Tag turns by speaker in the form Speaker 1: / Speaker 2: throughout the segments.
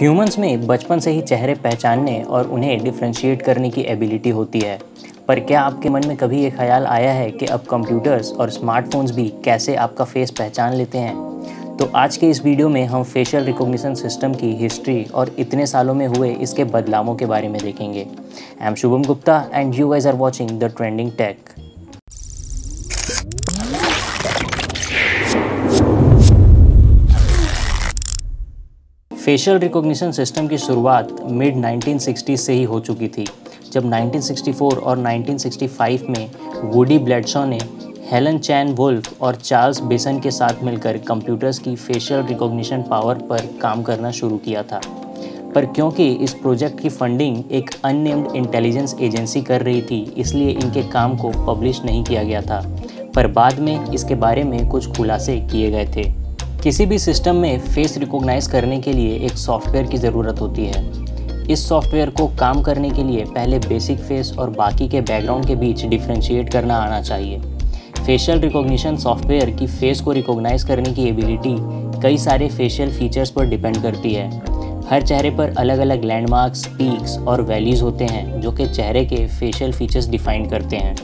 Speaker 1: Humans में बचपन से ही चेहरे पहचानने और उन्हें डिफ्रेंशिएट करने की एबिलिटी होती है। पर क्या आपके मन में कभी ये ख्याल आया है कि अब कंप्यूटर्स और स्मार्टफोन्स भी कैसे आपका फेस पहचान लेते हैं? तो आज के इस वीडियो में हम फेशियल रिकॉग्निशन सिस्टम की हिस्ट्री और इतने सालों में हुए इसके बदलावों के बारे में देखेंगे। I am Shubham Gupta and you guys are watching the trending tech. Facial recognition system की शुरुआत मिड 1960s से ही हो चुकी थी, जब 1964 और 1965 में वुडी ब्लेडशॉ ने हेलन चैन वुल्फ और चार्ल्स बेसन के साथ मिलकर कंप्यूटर्स की फेशियल रिकॉग्निशन पावर पर काम करना शुरू किया था। पर क्योंकि इस प्रोजेक्ट की फंडिंग एक अननेम्ड इंटेलिजेंस एजेंसी कर रही थी, इसलिए इनके काम को पब्लिश नहीं किया गया था। पर बाद में इसके बारे में कुछ खुलासे किए गए थे। किसी भी सिस्टम में फेस रिकॉग्नाइज करने के लिए एक सॉफ्टवेयर की ज़रूरत होती है। इस सॉफ्टवेयर को काम करने के लिए पहले बेसिक फेस और बाकी के बैकग्राउंड के बीच डिफ्रेंशिएट करना आना चाहिए। फेशियल रिकॉग्निशन सॉफ्टवेयर की फेस को रिकॉग्नाइज करने की एबिलिटी कई सारे फेशियल फीचर्स पर डिपेंड करती है। हर चेहरे पर अलग अलग लैंडमार्क्स, पीक्स और वैल्यूज़ होते हैं जो कि चेहरे के फेशियल फीचर्स डिफाइन करते हैं।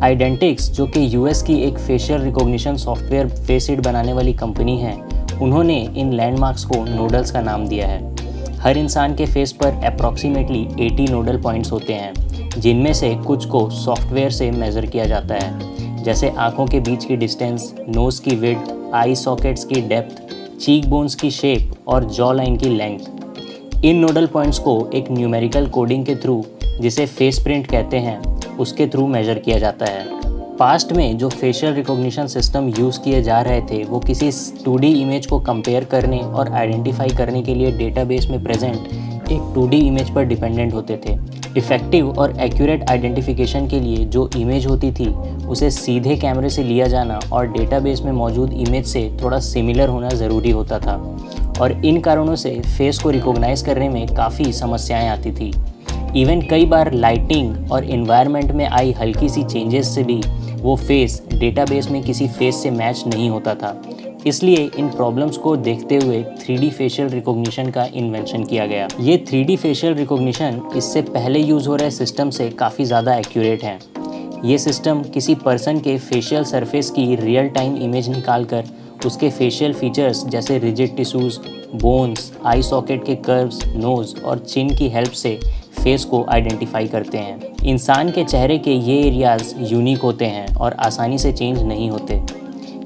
Speaker 1: आइडेंटिक्स, जो कि यूएस की एक फेशियल रिकॉग्निशन सॉफ्टवेयर फेसिड बनाने वाली कंपनी है, उन्होंने इन लैंडमार्क्स को नोडल्स का नाम दिया है। हर इंसान के फेस पर अप्रॉक्सीमेटली 80 नोडल पॉइंट्स होते हैं, जिनमें से कुछ को सॉफ्टवेयर से मेज़र किया जाता है, जैसे आंखों के बीच की डिस्टेंस, नोज़ की विड्थ, आई सॉकेट्स की डेप्थ, चीक बोन्स की शेप और जॉ लाइन की लेंथ। इन नोडल पॉइंट्स को एक न्यूमेरिकल कोडिंग के थ्रू, जिसे फेस प्रिंट कहते हैं, उसके थ्रू मेजर किया जाता है। पास्ट में जो फेशियल रिकॉग्निशन सिस्टम यूज़ किए जा रहे थे वो किसी 2D इमेज को कंपेयर करने और आइडेंटिफाई करने के लिए डेटाबेस में प्रेजेंट एक 2D इमेज पर डिपेंडेंट होते थे। इफ़ेक्टिव और एक्यूरेट आइडेंटिफिकेशन के लिए जो इमेज होती थी उसे सीधे कैमरे से लिया जाना और डेटाबेस में मौजूद इमेज से थोड़ा सिमिलर होना ज़रूरी होता था, और इन कारणों से फेस को रिकॉग्नाइज करने में काफ़ी समस्याएँ आती थी। इवन कई बार लाइटिंग और इन्वायरमेंट में आई हल्की सी चेंजेस से भी वो फेस डेटाबेस में किसी फेस से मैच नहीं होता था। इसलिए इन प्रॉब्लम्स को देखते हुए 3D फेशियल रिकॉग्निशन का इन्वेंशन किया गया। ये 3D फेशियल रिकॉग्निशन इससे पहले यूज़ हो रहे सिस्टम से काफ़ी ज़्यादा एक्यूरेट है। ये सिस्टम किसी पर्सन के फेशियल सरफेस की रियल टाइम इमेज निकालकर उसके फेशियल फीचर्स जैसे रिजिड टिश्यूज़, बोन्स, आई सॉकेट के कर्व्स, नोज़ और चिन की हेल्प से फेस को आइडेंटिफाई करते हैं। इंसान के चेहरे के ये एरियाज़ यूनिक होते हैं और आसानी से चेंज नहीं होते।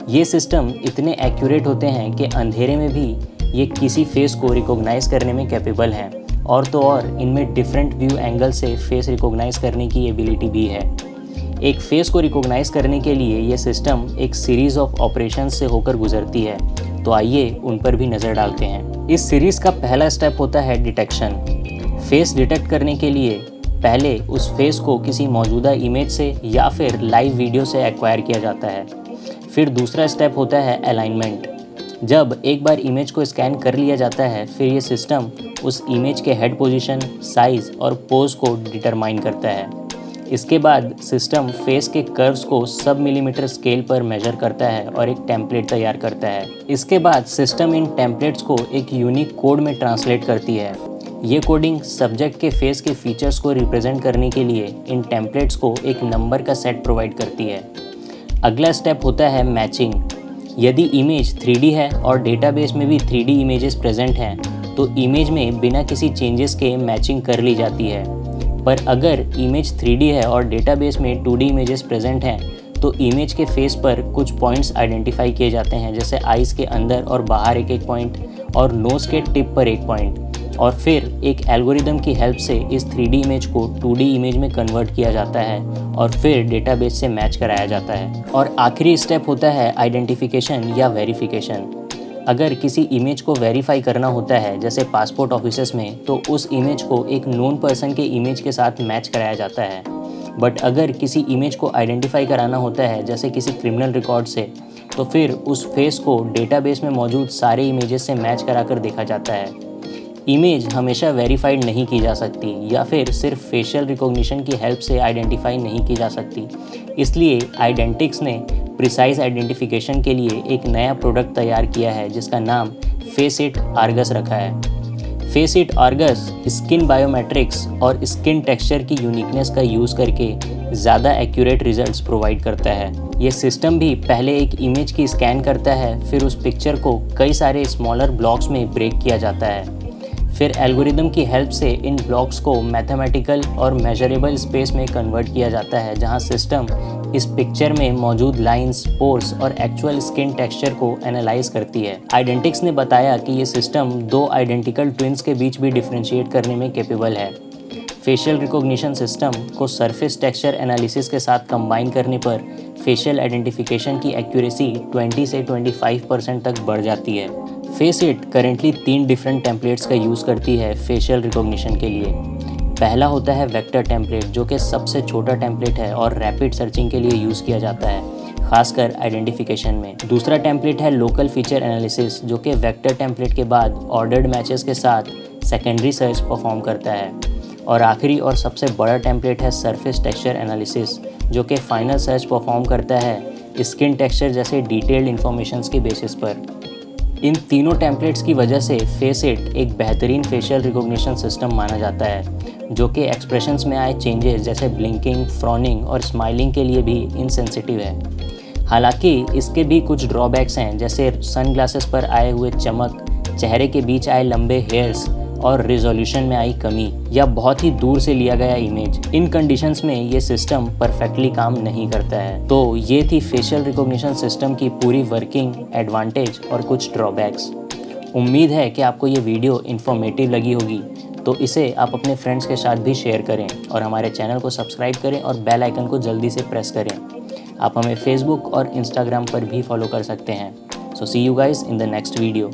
Speaker 1: ये सिस्टम इतने एक्यूरेट होते हैं कि अंधेरे में भी ये किसी फेस को रिकॉग्नाइज करने में कैपेबल हैं, और तो और इनमें डिफरेंट व्यू एंगल से फेस रिकॉग्नाइज करने की एबिलिटी भी है। एक फेस को रिकॉग्नाइज करने के लिए ये सिस्टम एक सीरीज़ ऑफ ऑपरेशंस से होकर गुजरती है, तो आइए उन पर भी नज़र डालते हैं। इस सीरीज़ का पहला स्टेप होता है डिटेक्शन। फेस डिटेक्ट करने के लिए पहले उस फेस को किसी मौजूदा इमेज से या फिर लाइव वीडियो से एक्वायर किया जाता है। फिर दूसरा स्टेप होता है अलाइनमेंट। जब एक बार इमेज को स्कैन कर लिया जाता है, फिर ये सिस्टम उस इमेज के हेड पोजीशन, साइज़ और पोज को डिटरमाइन करता है। इसके बाद सिस्टम फेस के कर्व्स को सब मिलीमीटर स्केल पर मेजर करता है और एक टेम्पलेट तैयार करता है। इसके बाद सिस्टम इन टेम्पलेट्स को एक यूनिक कोड में ट्रांसलेट करती है। ये कोडिंग सब्जेक्ट के फेस के फीचर्स को रिप्रेजेंट करने के लिए इन टेम्पलेट्स को एक नंबर का सेट प्रोवाइड करती है। अगला स्टेप होता है मैचिंग। यदि इमेज 3D है और डेटाबेस में भी 3D इमेजेस प्रेजेंट हैं, तो इमेज में बिना किसी चेंजेस के मैचिंग कर ली जाती है। पर अगर इमेज 3D है और डेटाबेस में 2D इमेजेस प्रेजेंट हैं, तो इमेज के फेस पर कुछ पॉइंट्स आइडेंटिफाई किए जाते हैं, जैसे आइज़ के अंदर और बाहर एक पॉइंट और नोज़ के टिप पर एक पॉइंट, और फिर एक एल्गोरिदम की हेल्प से इस 3D इमेज को 2D इमेज में कन्वर्ट किया जाता है और फिर डेटाबेस से मैच कराया जाता है। और आखिरी स्टेप होता है आइडेंटिफिकेशन या वेरिफिकेशन। अगर किसी इमेज को वेरीफाई करना होता है, जैसे पासपोर्ट ऑफिसेस में, तो उस इमेज को एक नोन पर्सन के इमेज के साथ मैच कराया जाता है। बट अगर किसी इमेज को आइडेंटिफाई कराना होता है, जैसे किसी क्रिमिनल रिकॉर्ड से, तो फिर उस फेस को डेटाबेस में मौजूद सारे इमेजेस से मैच कराकर देखा जाता है। इमेज हमेशा वेरीफाइड नहीं की जा सकती या फिर सिर्फ फेशियल रिकॉग्निशन की हेल्प से आइडेंटिफाई नहीं की जा सकती। इसलिए आइडेंटिक्स ने प्रिसाइज आइडेंटिफिकेशन के लिए एक नया प्रोडक्ट तैयार किया है जिसका नाम फेसिट आर्गस रखा है। फेसिट आर्गस स्किन बायोमेट्रिक्स और स्किन टेक्सचर की यूनिकनेस का यूज़ करके ज़्यादा एक्यूरेट रिजल्ट्स प्रोवाइड करता है। ये सिस्टम भी पहले एक इमेज की स्कैन करता है, फिर उस पिक्चर को कई सारे स्मॉलर ब्लॉक्स में ब्रेक किया जाता है। फिर एल्गोरिदम की हेल्प से इन ब्लॉक्स को मैथमेटिकल और मेजरेबल स्पेस में कन्वर्ट किया जाता है, जहां सिस्टम इस पिक्चर में मौजूद लाइंस, पोर्स और एक्चुअल स्किन टेक्सचर को एनालाइज करती है। आइडेंटिक्स ने बताया कि ये सिस्टम दो आइडेंटिकल ट्विन्स के बीच भी डिफ्रेंशिएट करने में कैपेबल है। फेशियल रिकॉग्निशन सिस्टम को सरफेस टेक्सचर एनालिसिस के साथ कंबाइन करने पर फेशियल आइडेंटिफिकेशन की एक्यूरेसी 20 से 25% तक बढ़ जाती है। फेसिट करेंटली 3 डिफरेंट टेम्पलेट्स का यूज़ करती है फेशियल रिकॉग्निशन के लिए। पहला होता है वेक्टर टेम्पलेट, जो कि सबसे छोटा टेम्पलेट है और रैपिड सर्चिंग के लिए यूज़ किया जाता है, खासकर आइडेंटिफिकेशन में। दूसरा टेम्पलेट है लोकल फीचर एनालिसिस, जो कि वेक्टर टेम्पलेट के बाद ऑर्डर्ड मैचेस के साथ सेकेंडरी सर्च परफॉर्म करता है। और आखिरी और सबसे बड़ा टेम्पलेट है सरफेस टेक्सचर एनालिसिस, जो कि फाइनल सर्च परफॉर्म करता है स्किन टेक्सचर जैसे डिटेल्ड इन्फॉर्मेशंस के बेसिस पर। इन तीनों टेम्पलेट्स की वजह से फेसिट एक बेहतरीन फेशियल रिकॉग्निशन सिस्टम माना जाता है, जो कि एक्सप्रेशंस में आए चेंजेस जैसे ब्लिंकिंग, फ्रॉनिंग और स्माइलिंग के लिए भी इनसेंसिटिव है। हालांकि इसके भी कुछ ड्रॉबैक्स हैं, जैसे सनग्लासेस पर आए हुए चमक, चेहरे के बीच आए लंबे हेयर्स और रिजोल्यूशन में आई कमी, या बहुत ही दूर से लिया गया इमेज। इन कंडीशंस में ये सिस्टम परफेक्टली काम नहीं करता है। तो ये थी फेशियल रिकॉग्निशन सिस्टम की पूरी वर्किंग, एडवांटेज और कुछ ड्रॉबैक्स। उम्मीद है कि आपको ये वीडियो इन्फॉर्मेटिव लगी होगी, तो इसे आप अपने फ्रेंड्स के साथ भी शेयर करें और हमारे चैनल को सब्सक्राइब करें और बेल आइकन को जल्दी से प्रेस करें। आप हमें फेसबुक और इंस्टाग्राम पर भी फॉलो कर सकते हैं। So see you guys in the next video.